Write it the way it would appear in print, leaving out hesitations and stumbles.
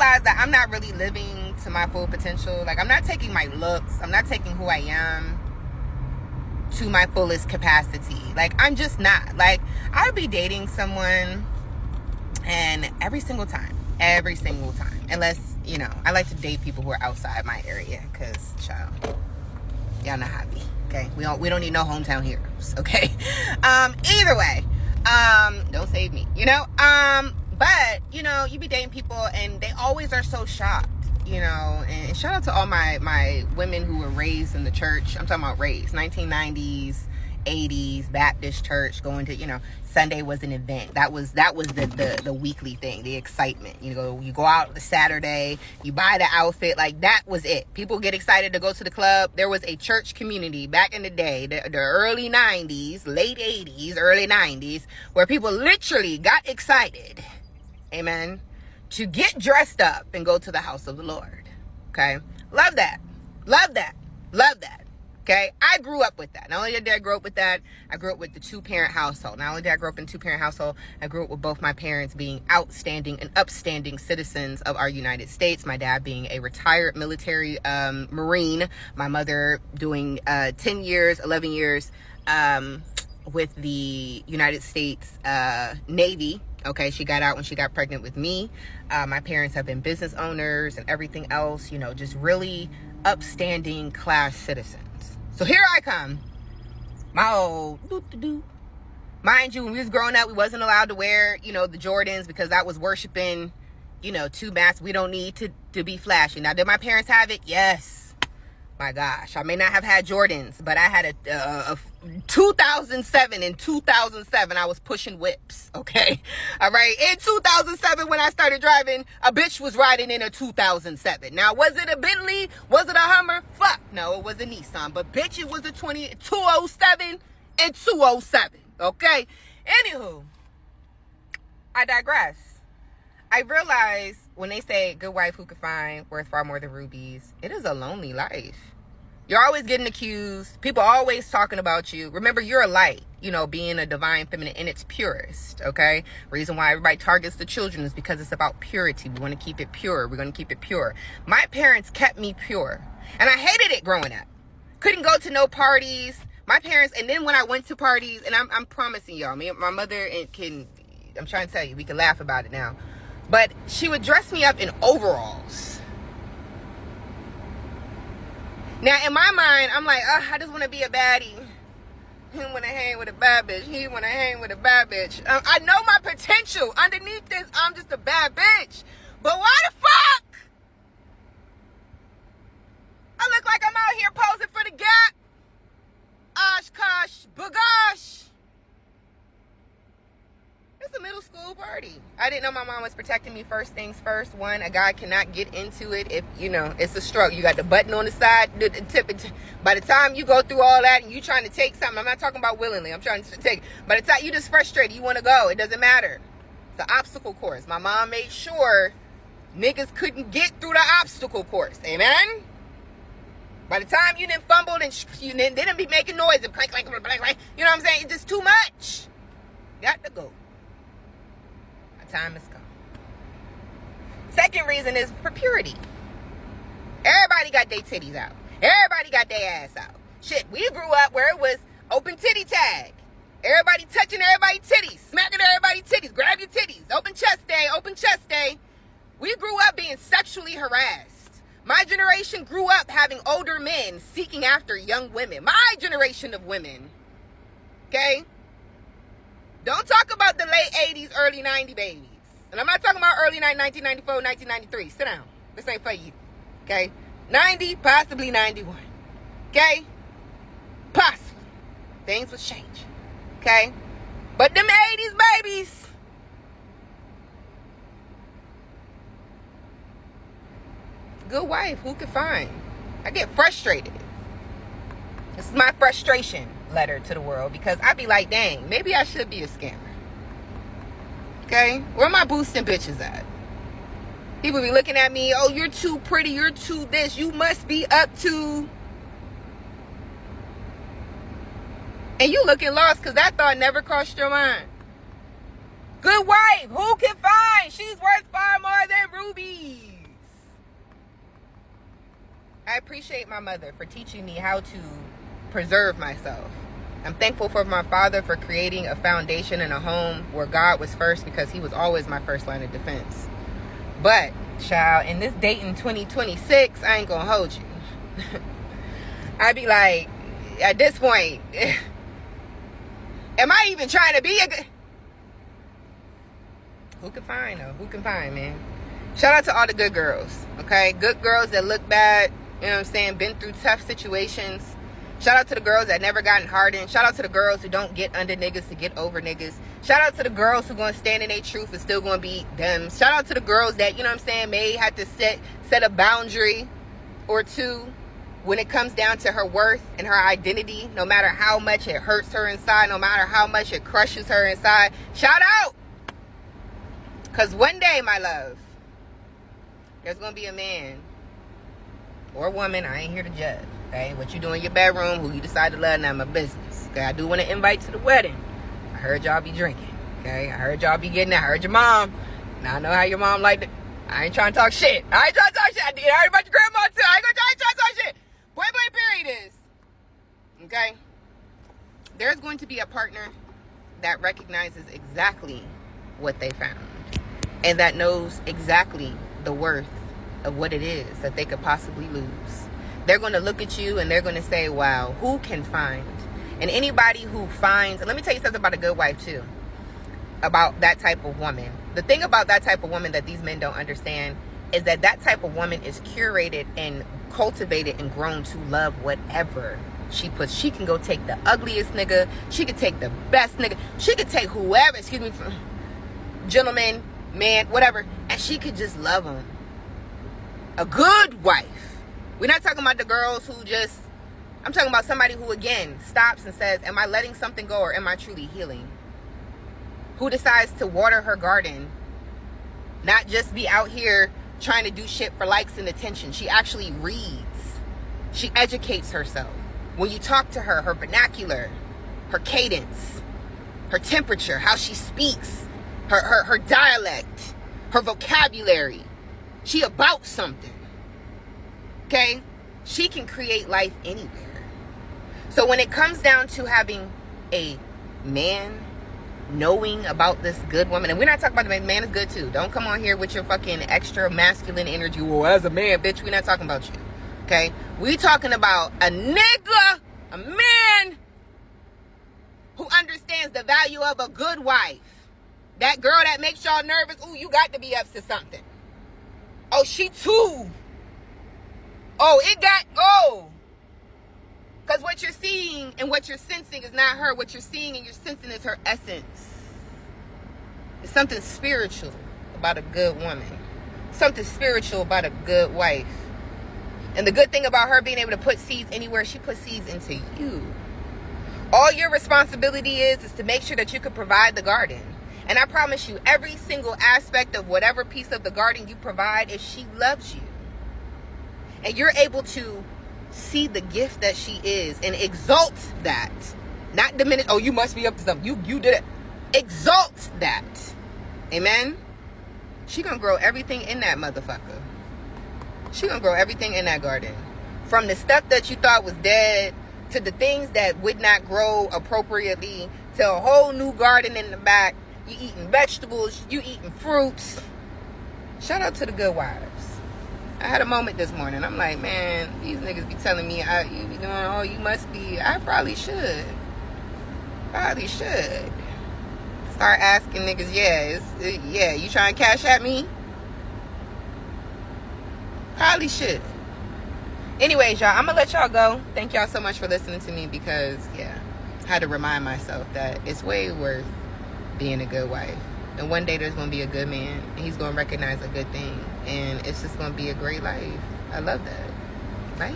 realized that I'm not really living to my full potential. Like, I'm not taking my looks, I'm not taking who I am to my fullest capacity. Like, I'm just not. Like, I would be dating someone, and every single time, unless, you know, I like to date people who are outside my area, because, child, y'all know how I be, okay? We don't need no hometown heroes, okay? Either way, don't save me, you know? But, you know, you be dating people, and they always are so shocked, you know? And shout out to all my women who were raised in the church. I'm talking about raised, 1990s, 80s, Baptist church, going to, you know, Sunday was an event. That was the weekly thing, the excitement. You go out the Saturday, you buy the outfit, like, that was it. People get excited to go to the club. There was a church community back in the day, the early 90s, late 80s, early 90s, where people literally got excited, amen, to get dressed up and go to the house of the Lord. Okay? Love that. Love that. Love that. Okay, I grew up with that. Not only did I grow up with that, I grew up with the two-parent household. Not only did I grow up in a two-parent household, I grew up with both my parents being outstanding and upstanding citizens of our United States. My dad being a retired military Marine. My mother doing 10 years, 11 years with the United States Navy. Okay, she got out when she got pregnant with me. My parents have been business owners and everything else, you know, just really upstanding class citizens. So here I come, my old mind you, when we was growing up, we wasn't allowed to wear, you know, the Jordans, because that was worshiping, you know, too mass. We don't need to be flashy. Now, did my parents have it? Yes. My gosh, I may not have had Jordans, but I had a 2007. In 2007, I was pushing whips, okay? All right, in 2007, when I started driving, a bitch was riding in a 2007. Now, was it a Bentley? Was it a Hummer? Fuck, no, it was a Nissan. But, bitch, it was a 207 and 207, okay? Anywho, I digress. I realize when they say good wife who could find worth far more than rubies, it is a lonely life. You're always getting accused. People are always talking about you. Remember, you're a light, you know, being a divine feminine in its purest, okay? Reason why everybody targets the children is because it's about purity. We want to keep it pure. We're going to keep it pure. My parents kept me pure, and I hated it growing up. Couldn't go to no parties. My parents, and then when I went to parties, and I'm promising y'all, my mother I'm trying to tell you, we can laugh about it now, but she would dress me up in overalls. Now, in my mind, I'm like, I just want to be a baddie. He want to hang with a bad bitch. He want to hang with a bad bitch. I know my potential. Underneath this, I'm just a bad bitch. But why the fuck? I look like I'm out here posing for the Gap. Oshkosh, bagosh. It's a middle school party. I didn't know my mom was protecting me. First things first. One, a guy cannot get into it if, you know, it's a stroke. You got the button on the side, the tip. By the time you go through all that and you trying to take something, I'm not talking about willingly. I'm trying to take. By the time you just frustrated, you want to go. It doesn't matter. It's an obstacle course. My mom made sure niggas couldn't get through the obstacle course. Amen? By the time you didn't fumble and you didn't be making noise and clank, clank, clank, clank, you know what I'm saying? It's just too much. Got to go. Time has come. Second reason is for purity. Everybody got their titties out. Everybody got their ass out. Shit, we grew up where it was open titty tag. Everybody touching everybody's titties, smacking everybody's titties. Grab your titties. Open chest day, open chest day. We grew up being sexually harassed. My generation grew up having older men seeking after young women. My generation of women. Okay? Don't talk about the late 80s, early 90s babies. And I'm not talking about early 1994, 1993. Sit down. This ain't for you. Okay? 90, possibly 91. Okay? Possibly. Things will change. Okay? But them 80s babies. Good wife, who could find? I get frustrated. This is my frustration letter to the world, because I be like, dang, maybe I should be a scammer. Okay? Where my boosting bitches at? People be looking at me, oh, you're too pretty, you're too this, you must be up to. And you looking lost because that thought never crossed your mind. Good wife, who can find? She's worth far more than rubies. I appreciate my mother for teaching me how to preserve myself. I'm thankful for my father for creating a foundation in a home where God was first, because he was always my first line of defense. But, child, in this dating 2026, I ain't gonna hold you. I'd be like, at this point, am I even trying to be a good... Who can find, though? Who can find, man? Shout out to all the good girls, okay? Good girls that look bad, you know what I'm saying? Been through tough situations. Shout out to the girls that never gotten hardened. Shout out to the girls who don't get under niggas to get over niggas. Shout out to the girls who gonna stand in their truth and still gonna be them. Shout out to the girls that, you know what I'm saying, may have to set a boundary or two when it comes down to her worth and her identity, no matter how much it hurts her inside, no matter how much it crushes her inside. Shout out! Because one day, my love, there's gonna be a man or woman, I ain't here to judge, okay? What you do in your bedroom, who you decide to love, not my business, okay? I do want to invite to the wedding. I heard y'all be drinking, okay? I heard y'all be getting it. I heard your mom. Now I know how your mom liked it. I ain't trying to talk shit. I ain't trying to talk shit. I heard about your grandma too. I ain't trying to talk shit. Point blank period is, okay? There's going to be a partner that recognizes exactly what they found and that knows exactly the worth of what it is that they could possibly lose. They're going to look at you and they're going to say, wow, who can find? And anybody who finds, and let me tell you something about a good wife too, about that type of woman. The thing about that type of woman that these men don't understand is that that type of woman is curated and cultivated and grown to love whatever she puts. She can go take the ugliest nigga. She could take the best nigga. She could take whoever, gentleman, man, whatever, and she could just love him. A good wife. We're not talking about the girls who just, I'm talking about somebody who, again, stops and says, am I letting something go or am I truly healing? Who decides to water her garden, not just be out here trying to do shit for likes and attention. She actually reads. She educates herself. When you talk to her, her vernacular, her cadence, her temperature, how she speaks, her dialect, her vocabulary. She about something. Okay? She can create life anywhere. So when it comes down to having a man knowing about this good woman, and we're not talking about the man is good too. Don't come on here with your fucking extra masculine energy. Well, as a man, bitch, we're not talking about you. Okay? We talking about a nigga, a man who understands the value of a good wife. That girl that makes y'all nervous, ooh, you got to be up to something. Oh, she too. Because what you're seeing and what you're sensing is not her. What you're seeing and you're sensing is her essence. It's something spiritual about a good woman. Something spiritual about a good wife. And the good thing about her being able to put seeds anywhere, she puts seeds into you. All your responsibility is to make sure that you can provide the garden. And I promise you, every single aspect of whatever piece of the garden you provide, if she loves you, and you're able to see the gift that she is and exalt that, not diminish, oh, you must be up to something, you did it. Exalt that. Amen? She gonna grow everything in that motherfucker. She gonna grow everything in that garden. From the stuff that you thought was dead, to the things that would not grow appropriately, to a whole new garden in the back. You eating vegetables, you eating fruits. Shout out to the good wives. I had a moment this morning. I'm like, man, these niggas be telling me you be doing, oh, you must be. I probably should. Probably should. Start asking niggas, yeah, you trying to cash at me? Probably should. Anyways, y'all, I'm gonna let y'all go. Thank y'all so much for listening to me, because, yeah, I had to remind myself that it's way worth being a good wife. And one day there's gonna be a good man, and he's gonna recognize a good thing, and it's just gonna be a great life. I love that. Bye.